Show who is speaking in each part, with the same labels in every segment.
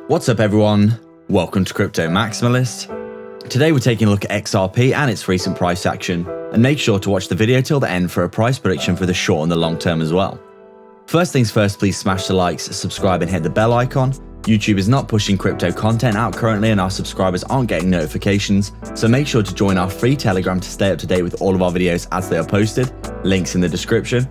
Speaker 1: What's up everyone, welcome to Crypto Maximalist. Today we're taking a look at XRP and its recent price action, and make sure to watch the video till the end for a price prediction for the short and the long term as well. First things first, please smash the likes, subscribe and hit the bell icon. YouTube is not pushing crypto content out currently and our subscribers aren't getting notifications, so make sure to join our free Telegram to stay up to date with all of our videos as they are posted, links in the description.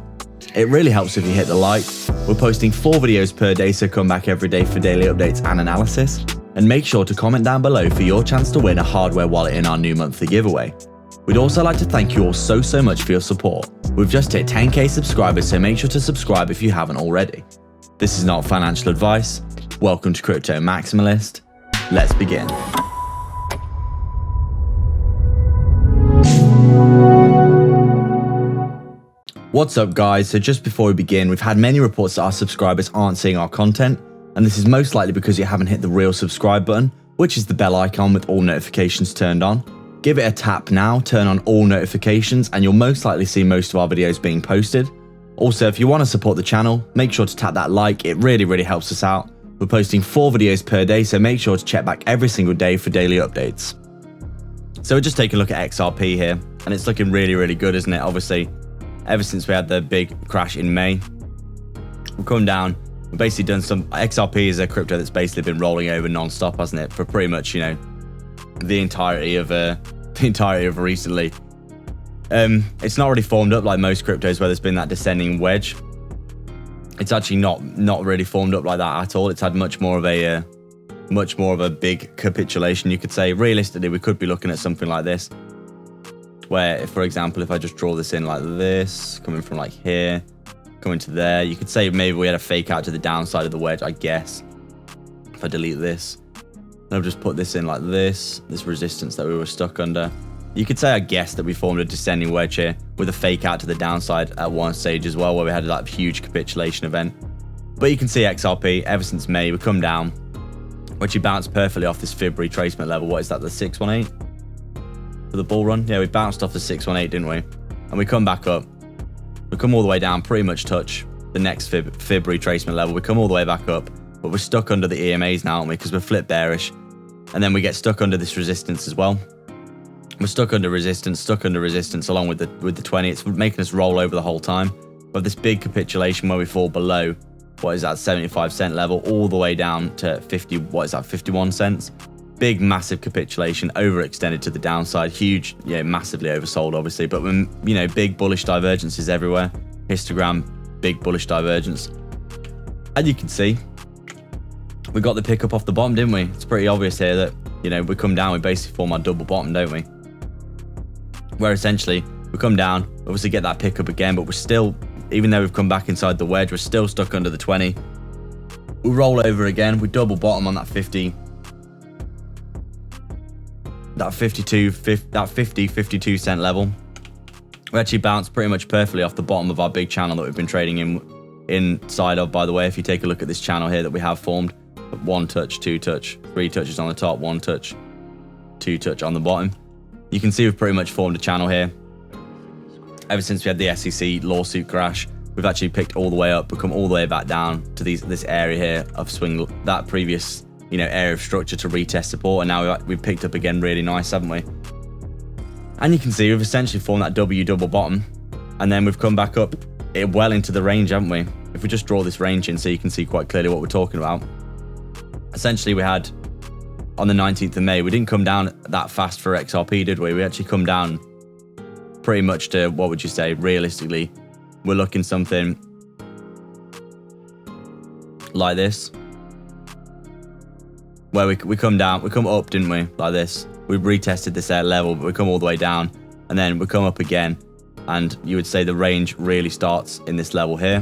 Speaker 1: It really helps if you hit the like. We're posting 4 videos per day, so come back every day for daily updates and analysis. And make sure to comment down below for your chance to win a hardware wallet in our new monthly giveaway. We'd also like to thank you all so much for your support. We've just hit 10k subscribers, so make sure to subscribe if you haven't already. This is not financial advice. Welcome to Crypto Maximalist. Let's begin. What's up guys, so just before we begin, we've had many reports that our subscribers aren't seeing our content, and this is most likely because you haven't hit the real subscribe button, which is the bell icon with all notifications turned on. Give it a tap now, turn on all notifications, and you'll most likely see most of our videos being posted. Also, if you want to support the channel, make sure to tap that like, it really helps us out. We're posting 4 videos per day, so make sure to check back every single day for daily updates. So we're just taking a look at XRP here, and it's looking really good, isn't it? Obviously, ever since we had the big crash in May, we've come down. We've basically done some. XRP is a crypto that's basically been rolling over non-stop, hasn't it, for pretty much, you know, the entirety of recently. It's not really formed up like most cryptos where there's been that descending wedge. It's actually not really formed up like that at all. It's had much more of a big capitulation, you could say. Realistically, we could be looking at something like this, where, for example, if I just draw this in like this, coming from like here, coming to there, you could say maybe we had a fake out to the downside of the wedge, I guess. If I delete this, and I'll just put this in like this resistance that we were stuck under. You could say, I guess, that we formed a descending wedge here with a fake out to the downside at one stage as well, where we had that huge capitulation event. But you can see XRP, ever since May, we've come down, which you bounced perfectly off this Fib retracement level. What is that, the 618? For the bull run? Yeah, we bounced off the 618, didn't we? And we come back up. We come all the way down, pretty much touch the next Fib retracement level. We come all the way back up, but we're stuck under the EMAs now, aren't we? Because we're flip bearish. And then we get stuck under this resistance as well. We're stuck under resistance along with the 20. It's making us roll over the whole time. We have this big capitulation where we fall below, what is that, 75-cent level, all the way down to 51 cents. Big, massive capitulation, overextended to the downside, huge, yeah, massively oversold, obviously, but when, you know, big bullish divergences everywhere. Histogram, big bullish divergence. And you can see, we got the pickup off the bottom, didn't we? It's pretty obvious here that, you know, we come down, we basically form our double bottom, don't we? Where essentially, we come down, obviously get that pickup again, but we're still, even though we've come back inside the wedge, we're still stuck under the 20. We roll over again, we double bottom on that 52 cent level. We actually bounced pretty much perfectly off the bottom of our big channel that we've been trading inside of, by the way. If you take a look at this channel here that we have formed, 1 touch, 2 touch, 3 touches on the top, 1 touch, 2 touch on the bottom. You can see we've pretty much formed a channel here. Ever since we had the SEC lawsuit crash, we've actually picked all the way up, we've come all the way back down to this area here of swing, that previous, you know, area of structure to retest support, and now we've picked up again really nice, haven't we? And you can see we've essentially formed that W double bottom, and then we've come back up well into the range, haven't we? If we just draw this range in so you can see quite clearly what we're talking about. Essentially, we had, on the 19th of May, we didn't come down that fast for XRP, did we? We actually come down pretty much to, what would you say, realistically, we're looking something like this. Where we come down, we come up, didn't we? Like this. We retested this level, but we come all the way down, and then we come up again, and you would say the range really starts in this level here,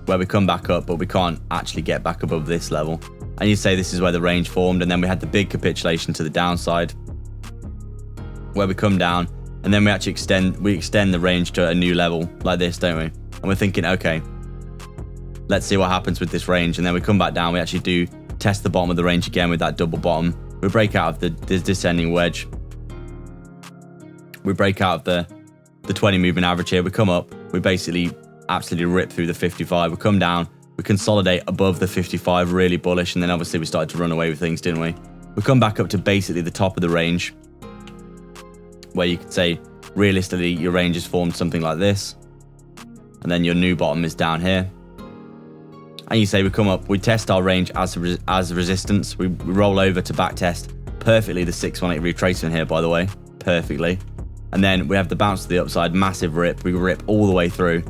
Speaker 1: where we come back up, but we can't actually get back above this level. And you'd say this is where the range formed, and then we had the big capitulation to the downside, where we come down, and then we actually extend the range to a new level like this, don't we? And we're thinking, okay, let's see what happens with this range, and then we come back down. We actually do test the bottom of the range again with that double bottom. We break out of the descending wedge. We break out of the 20 moving average here. We come up. We basically absolutely rip through the 55. We come down. We consolidate above the 55, really bullish, and then obviously we started to run away with things, didn't we? We come back up to basically the top of the range, where you could say, realistically, your range is formed something like this, and then your new bottom is down here. And you say we come up, we test our range as resistance, we roll over to back test perfectly the 618 retracement here, by the way, perfectly. And then we have the bounce to the upside, massive rip, we rip all the way through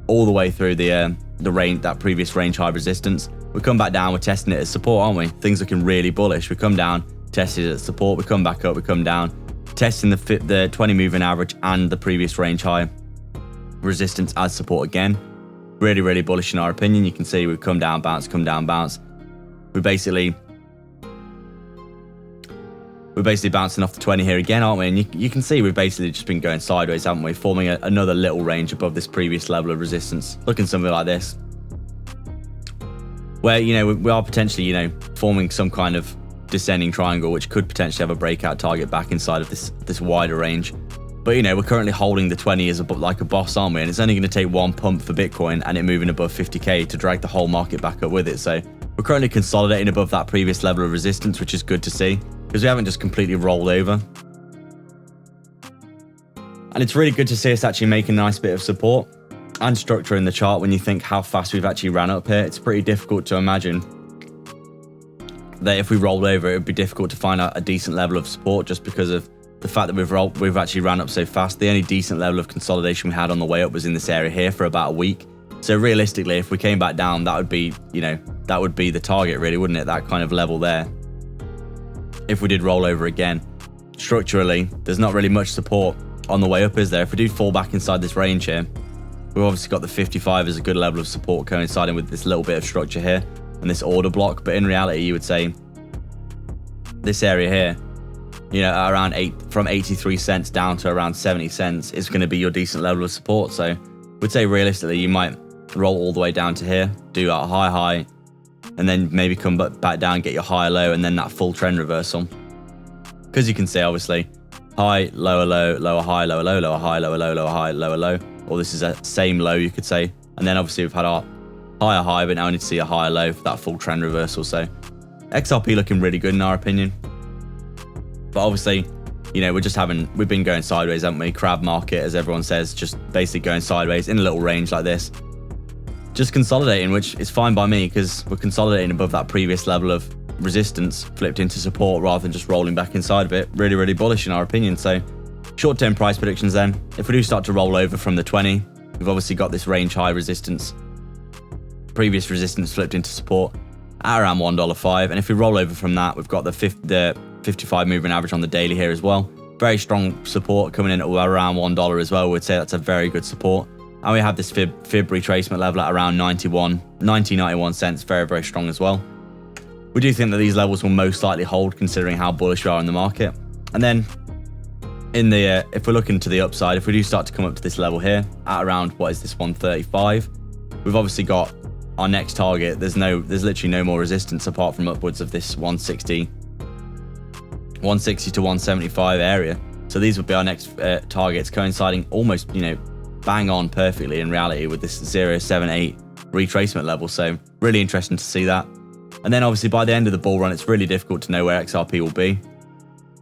Speaker 1: the range, that previous range high resistance. We come back down, we're testing it as support, aren't we? Things looking really bullish. We come down, tested it as support, we come back up, we come down, testing the 20 moving average and the previous range high resistance as support again. Really, really bullish in our opinion. You can see we come down, bounce, come down, bounce. We're basically bouncing off the 20 here again, aren't we? And you can see we've basically just been going sideways, haven't we? Forming another little range above this previous level of resistance. Looking something like this. Where, you know, we are potentially, you know, forming some kind of descending triangle, which could potentially have a breakout target back inside of this wider range. But, you know, we're currently holding the 20 as like a boss, aren't we? And it's only going to take one pump for Bitcoin and it moving above 50K to drag the whole market back up with it. So we're currently consolidating above that previous level of resistance, which is good to see, because we haven't just completely rolled over. And it's really good to see us actually making a nice bit of support and structure in the chart. When you think how fast we've actually ran up here, it's pretty difficult to imagine that if we rolled over, it would be difficult to find out a decent level of support, just because of the fact that we've actually ran up so fast. The only decent level of consolidation we had on the way up was in this area here for about a week. So realistically, if we came back down, that would be, you know, that would be the target really, wouldn't it? That kind of level there. If we did roll over again, structurally, there's not really much support on the way up, is there? If we do fall back inside this range here, we've obviously got the 55 as a good level of support coinciding with this little bit of structure here and this order block. But in reality, you would say this area here, you know, around from 83 cents down to around 70 cents is going to be your decent level of support. So we'd say realistically, you might roll all the way down to here, do a high, and then maybe come back down, get your higher low, and then that full trend reversal. Because you can see obviously high, lower low, lower high, lower low, lower high, lower low, lower high, lower low, or this is a same low, you could say. And then obviously we've had our higher high, but now we need to see a higher low for that full trend reversal. So XRP looking really good in our opinion. But obviously, you know, we've been going sideways, haven't we? Crab market, as everyone says, just basically going sideways in a little range like this. Just consolidating, which is fine by me, because we're consolidating above that previous level of resistance, flipped into support rather than just rolling back inside of it. Really, really bullish in our opinion. So short-term price predictions then. If we do start to roll over from the 20, we've obviously got this range high resistance, previous resistance flipped into support at around $1.05. And if we roll over from that, we've got the 55 moving average on the daily here as well. Very strong support coming in at around $1 as well. We'd say that's a very good support. And we have this fib retracement level at around 91 cents. Very, very strong as well. We do think that these levels will most likely hold, considering how bullish we are in the market. And then in the if we're looking to the upside, if we do start to come up to this level here at around, what is this, 135, we've obviously got our next target. There's literally no more resistance apart from upwards of this 160 to 175 area. So these would be our next targets, coinciding almost, you know, bang on perfectly in reality with this 0.78 retracement level. So really interesting to see that. And then obviously by the end of the bull run, it's really difficult to know where XRP will be,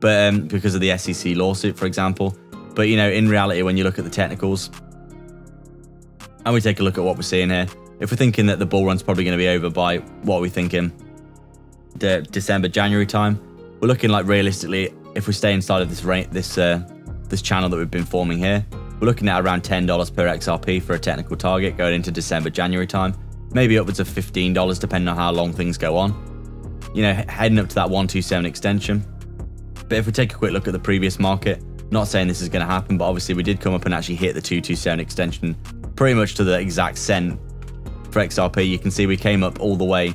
Speaker 1: but because of the SEC lawsuit, for example. But, you know, in reality, when you look at the technicals and we take a look at what we're seeing here, if we're thinking that the bull run's probably going to be over by, what are we thinking, the December, January time, we're looking like realistically, if we stay inside of this channel that we've been forming here, we're looking at around $10 per XRP for a technical target going into December, January time. Maybe upwards of $15, depending on how long things go on. You know, heading up to that 127 extension. But if we take a quick look at the previous market, not saying this is going to happen, but obviously we did come up and actually hit the 227 extension pretty much to the exact cent for XRP. You can see we came up all the way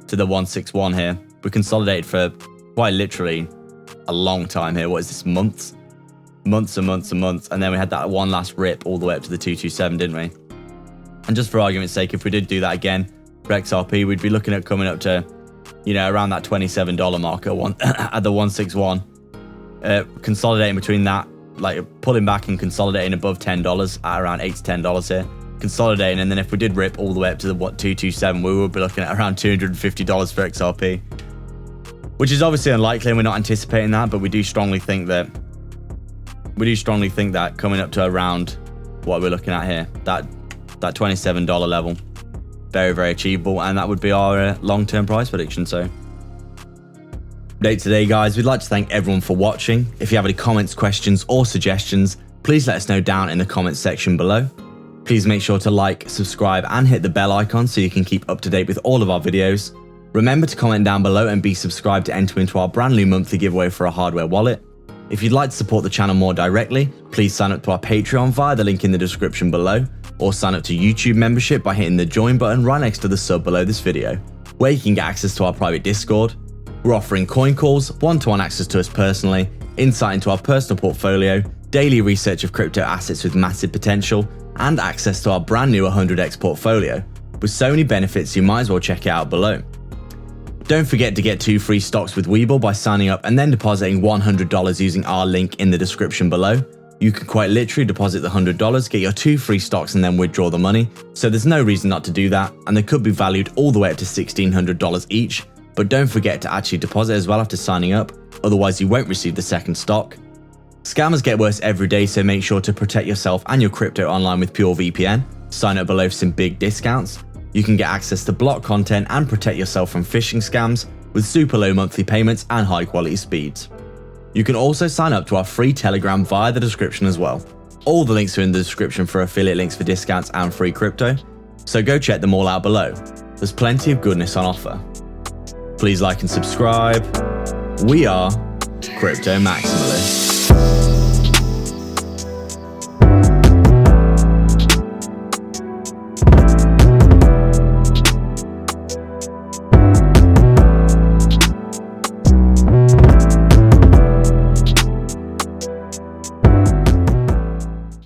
Speaker 1: to the 161 here. We consolidated for quite literally a long time here. What is this, months and months and months. And then we had that one last rip all the way up to the 227, didn't we? And just for argument's sake, if we did do that again for XRP, we'd be looking at coming up to, you know, around that $27 mark at the 161. Consolidating between that, like pulling back and consolidating above $10 at around $8 to $10 here. consolidating, and then if we did rip all the way up to the 227, we would be looking at around $250 for XRP, which is obviously unlikely, and we're not anticipating that, but we do strongly think that coming up to around what we're looking at here, that $27 level, very, very achievable, and that would be our long-term price prediction. So update today, guys. We'd like to thank everyone for watching. If you have any comments, questions, or suggestions, please let us know down in the comments section below. Please make sure to like, subscribe, and hit the bell icon so you can keep up to date with all of our videos. Remember to comment down below and be subscribed to enter into our brand new monthly giveaway for a hardware wallet. If you'd like to support the channel more directly, please sign up to our Patreon via the link in the description below, or sign up to YouTube membership by hitting the join button right next to the sub below this video, where you can get access to our private Discord. We're offering coin calls, one-to-one access to us personally, insight into our personal portfolio, daily research of crypto assets with massive potential, and access to our brand new 100x portfolio. With so many benefits, you might as well check it out below. Don't forget to get 2 free stocks with Webull by signing up and then depositing $100 using our link in the description below. You can quite literally deposit the $100, get your 2 free stocks, and then withdraw the money, so there's no reason not to do that, and they could be valued all the way up to $1,600 each. But don't forget to actually deposit as well after signing up, otherwise you won't receive the second stock. Scammers get worse every day, so make sure to protect yourself and your crypto online with PureVPN. Sign up below for some big discounts. You can get access to block content and protect yourself from phishing scams with super low monthly payments and high quality speeds. You can also sign up to our free Telegram via the description as well. All the links are in the description for affiliate links for discounts and free crypto, so go check them all out below. There's plenty of goodness on offer. Please like and subscribe. We are Crypto Maximalists.